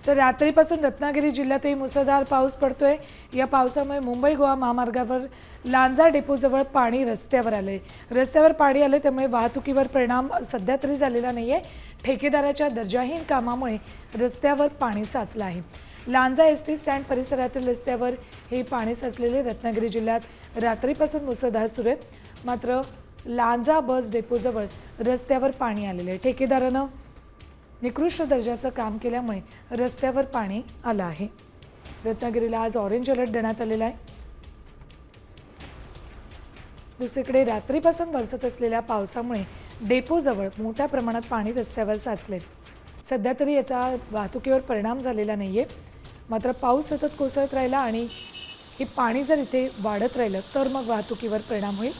तर रात्रीपासून रत्नागिरी जिल्ह्यातही मुसळधार पाऊस पडतोय। या पावसामुळे मुंबई गोवा महामार्गावर लांजा डेपोजवळ पाणी रस्त्यावर आले। रस्त्यावर पाणी आले त्यामुळे वाहतुकीवर परिणाम सध्या तरी झालेला नाहीये। ठेकेदाराच्या दर्जाहीन कामामुळे रस्त्यावर पाणी साचलं आहे। लांजा एसटी स्टँड परिसरातील रस्त्यावर हे पाणी साचलेले। रत्नागिरी जिल्ह्यात रात्रीपासून मुसळधार सुरू आहे, मात्र लांजा बस डेपोजवळ रस्त्यावर पाणी आलेले आहे। ठेकेदारानं निकृष्ट दर्जाचं काम केल्यामुळे रस्त्यावर पाणी आलं आहे। रत्नागिरीला आज ऑरेंज अलर्ट देण्यात आलेला आहे। दुसरीकडे रात्रीपासून बरसत असलेल्या पावसामुळे डेपोजवळ मोठ्या प्रमाणात पाणी रस्त्यावर साचले। सध्या तरी याचा वाहतुकीवर परिणाम झालेला नाहीये, मात्र पाऊस सतत कोसळत राहिला आणि हे पाणी जर इथे वाढत राहिलं तर मग वाहतुकीवर परिणाम होईल।